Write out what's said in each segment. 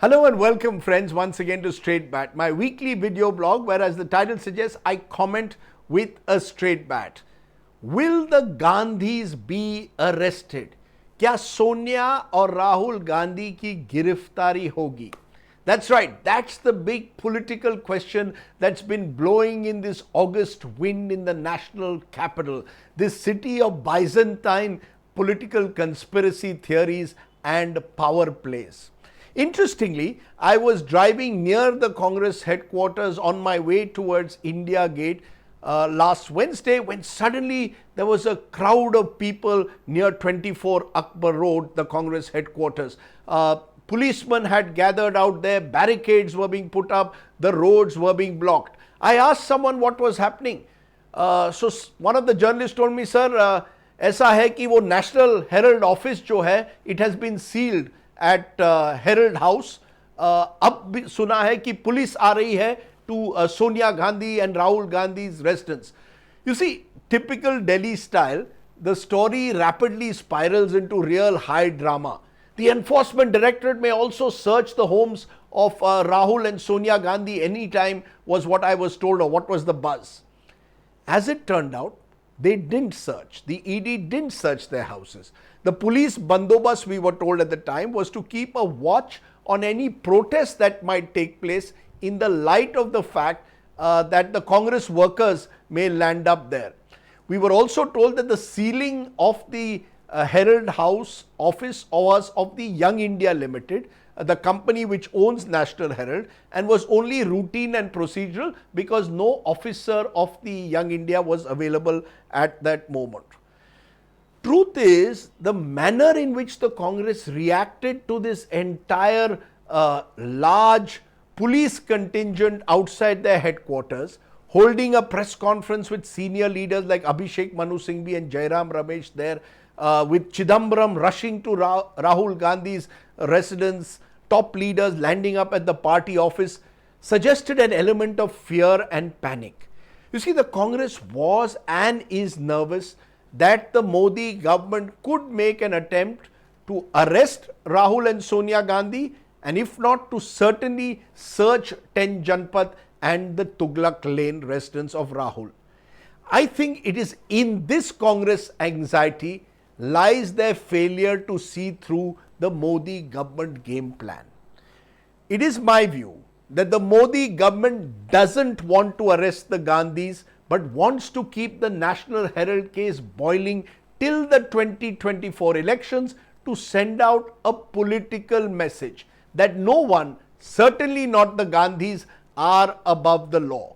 Hello and welcome friends once again to Straight Bat, my weekly video blog where, as the title suggests, I comment with a straight bat. Will the Gandhis be arrested? क्या सोनिया और राहुल गांधी की गिरफ्तारी होगी? That's right, that's the big political question that's been blowing in this August wind in the national capital, this city of byzantine political conspiracy theories and power plays. Interestingly, I was driving near the Congress headquarters on my way towards India Gate last Wednesday when suddenly there was a crowd of people near 24 Akbar Road, the Congress headquarters. Policemen had gathered out there, barricades were being put up, the roads were being blocked. I asked someone what was happening. So one of the journalists told me, sir, ऐसा है कि वो National Herald office जो है, it has been sealed at Herald House. अब भी सुना है कि पुलिस आ रही है to Sonia Gandhi and Rahul Gandhi's residence. You see, typical Delhi style, the story rapidly spirals into real high drama. The Enforcement Directorate may also search the homes of Rahul and Sonia Gandhi anytime, was what I was told, or what was the buzz. As it turned out, they didn't search. The ED didn't search their houses. The police bandobast, we were told at the time, was to keep a watch on any protests that might take place in the light of the fact that the Congress workers may land up there. We were also told that the sealing of the Herald House office was of the Young India Limited, the company which owns National Herald, and was only routine and procedural because no officer of the Young India was available at that moment. Truth is, the manner in which the Congress reacted to this entire large police contingent outside their headquarters, holding a press conference with senior leaders like Abhishek Manu Singhvi and Jairam Ramesh there, with Chidambaram rushing to Rahul Gandhi's residence, top leaders landing up at the party office, suggested an element of fear and panic. You see, the Congress was and is nervous that the Modi government could make an attempt to arrest Rahul and Sonia Gandhi, and if not, to certainly search 10 Janpath and the Tughlaq Lane residence of Rahul. I think it is in this Congress anxiety lies their failure to see through the Modi government game plan. It is my view that the Modi government doesn't want to arrest the Gandhis but wants to keep the National Herald case boiling till the 2024 elections to send out a political message that no one, certainly not the Gandhis, are above the law.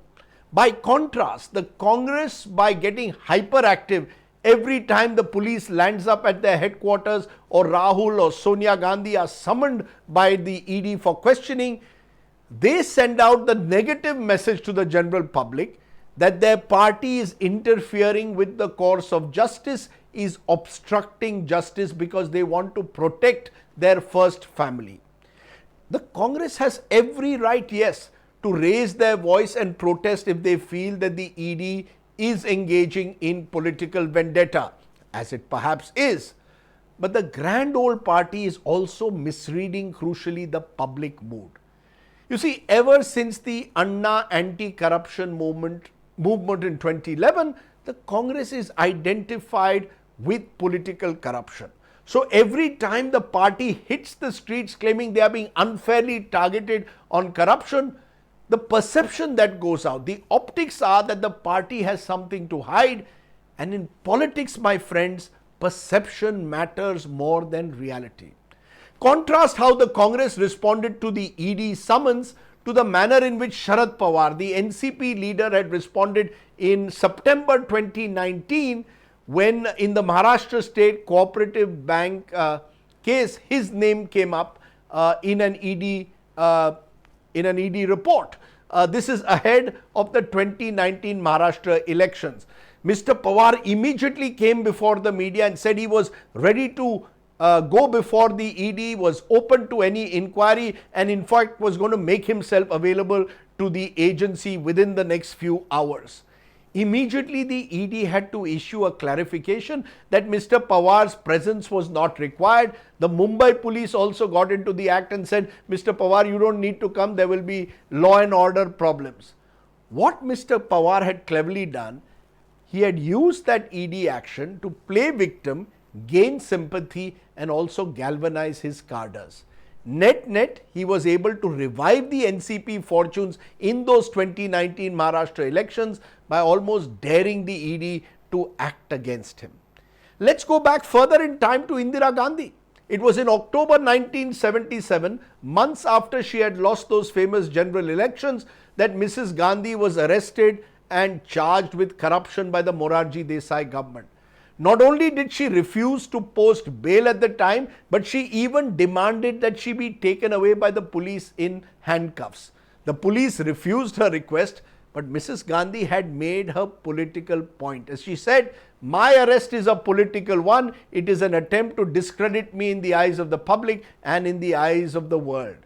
By contrast, the Congress, by getting hyperactive every time the police lands up at their headquarters or Rahul or Sonia Gandhi are summoned by the ED for questioning, they send out the negative message to the general public that their party is interfering with the course of justice, is obstructing justice because they want to protect their first family. The Congress has every right, yes, to raise their voice and protest if they feel that the ED is engaging in political vendetta, as it perhaps is. But the grand old party is also misreading, crucially, the public mood. You see, ever since the Anna anti-corruption movement in 2011, the Congress is identified with political corruption. So every time the party hits the streets claiming they are being unfairly targeted on corruption, the perception that goes out, the optics are that the party has something to hide, and in politics, my friends, perception matters more than reality. Contrast how the Congress responded to the ED summons to the manner in which Sharad Pawar, the NCP leader, had responded in September 2019 when in the Maharashtra State Cooperative Bank case, his name came up in an ED report. This is ahead of the 2019 Maharashtra elections. Mr. Pawar immediately came before the media and said he was ready to go before the ED, was open to any inquiry, and in fact was going to make himself available to the agency within the next few hours. Immediately, the ED had to issue a clarification that Mr. Pawar's presence was not required. The Mumbai police also got into the act and said, Mr. Pawar, you don't need to come, there will be law and order problems. What Mr. Pawar had cleverly done, he had used that ED action to play victim, gain sympathy, and also galvanize his cadres. Net, he was able to revive the NCP fortunes in those 2019 Maharashtra elections by almost daring the ED to act against him. Let's go back further in time to Indira Gandhi. It was in October 1977, months after she had lost those famous general elections, that Mrs. Gandhi was arrested and charged with corruption by the Morarji Desai government. Not only did she refuse to post bail at the time, but she even demanded that she be taken away by the police in handcuffs. The police refused her request, but Mrs. Gandhi had made her political point. As she said, my arrest is a political one. It is an attempt to discredit me in the eyes of the public and in the eyes of the world.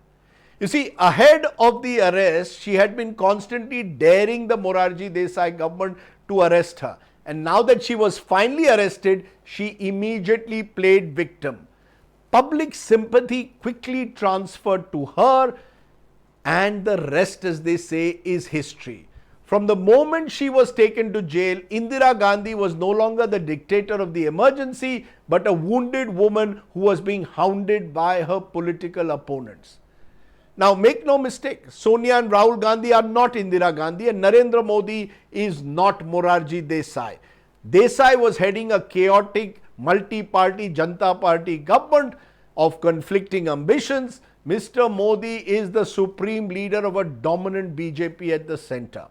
You see, ahead of the arrest, she had been constantly daring the Morarji Desai government to arrest her. And now that she was finally arrested, she immediately played victim. Public sympathy quickly transferred to her, and the rest, as they say, is history. From the moment she was taken to jail, Indira Gandhi was no longer the dictator of the emergency, but a wounded woman who was being hounded by her political opponents. Now, make no mistake, Sonia and Rahul Gandhi are not Indira Gandhi, and Narendra Modi is not Morarji Desai. Desai was heading a chaotic multi-party Janata Party government of conflicting ambitions. Mr. Modi is the supreme leader of a dominant BJP at the center.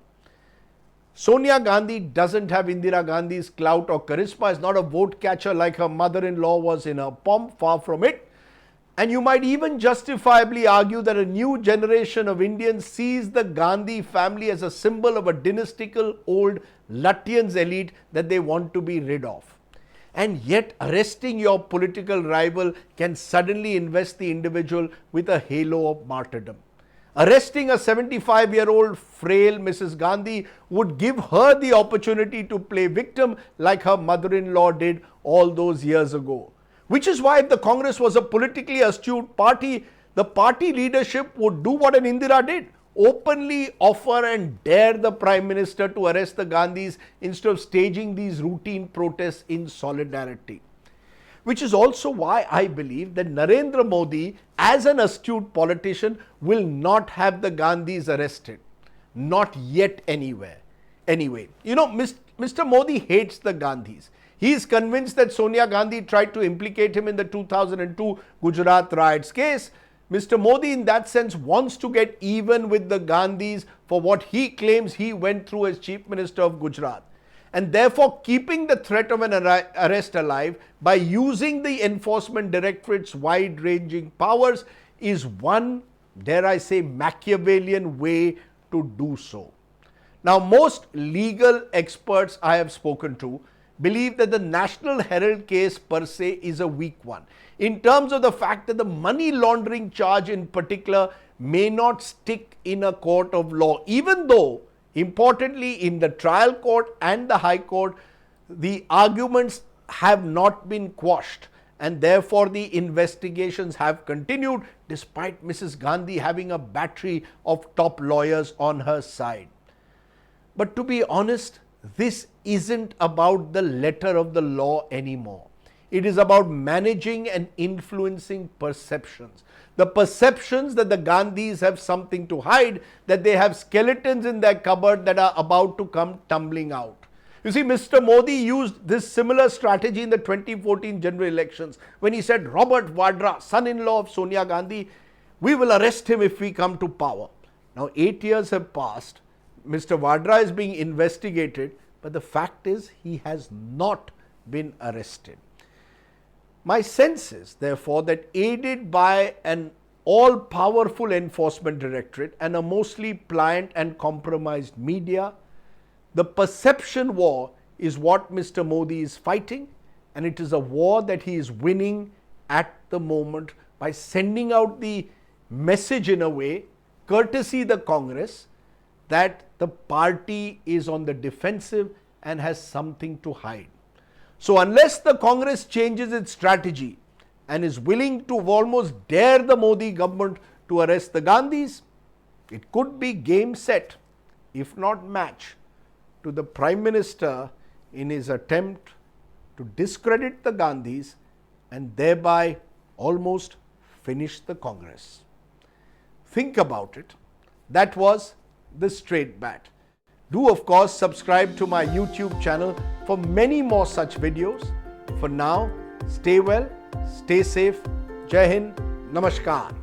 Sonia Gandhi doesn't have Indira Gandhi's clout or charisma, is not a vote catcher like her mother-in-law was in her pomp, far from it. And you might even justifiably argue that a new generation of Indians sees the Gandhi family as a symbol of a dynastical old Lutyens elite that they want to be rid of. And yet arresting your political rival can suddenly invest the individual with a halo of martyrdom. Arresting a 75-year-old frail Mrs. Gandhi would give her the opportunity to play victim like her mother-in-law did all those years ago. Which is why if the Congress was a politically astute party, the party leadership would do what an Indira did. Openly offer and dare the Prime Minister to arrest the Gandhis instead of staging these routine protests in solidarity. Which is also why I believe that Narendra Modi, as an astute politician, will not have the Gandhis arrested. Not yet anyway. You know, Mr. Modi hates the Gandhis. He is convinced that Sonia Gandhi tried to implicate him in the 2002 Gujarat riots case. Mr. Modi, in that sense, wants to get even with the Gandhis for what he claims he went through as Chief Minister of Gujarat. And therefore, keeping the threat of an arrest alive by using the Enforcement Directorate's wide-ranging powers is one, dare I say, Machiavellian way to do so. Now, most legal experts I have spoken to believe that the National Herald case per se is a weak one, in terms of the fact that the money laundering charge in particular may not stick in a court of law, even though, importantly, in the trial court and the High Court, the arguments have not been quashed, and therefore the investigations have continued despite Mrs. Gandhi having a battery of top lawyers on her side. But to be honest, this isn't about the letter of the law anymore. It is about managing and influencing perceptions. The perceptions that the Gandhis have something to hide, that they have skeletons in their cupboard that are about to come tumbling out. You see, Mr. Modi used this similar strategy in the 2014 general elections when he said, Robert Vadra, son-in-law of Sonia Gandhi, we will arrest him if we come to power. Now 8 years have passed. Mr. Vadra is being investigated, but the fact is he has not been arrested. My sense is, therefore, that aided by an all-powerful enforcement directorate and a mostly pliant and compromised media, the perception war is what Mr. Modi is fighting, and it is a war that he is winning at the moment by sending out the message in a way, courtesy the Congress, that the party is on the defensive and has something to hide. So unless the Congress changes its strategy and is willing to almost dare the Modi government to arrest the Gandhis, it could be game set, if not match, to the Prime Minister in his attempt to discredit the Gandhis and thereby almost finish the Congress. Think about it. That was the straight bat. Do of course subscribe to my YouTube channel for many more such videos. For now, stay well, stay safe. Jai Hind, Namaskar.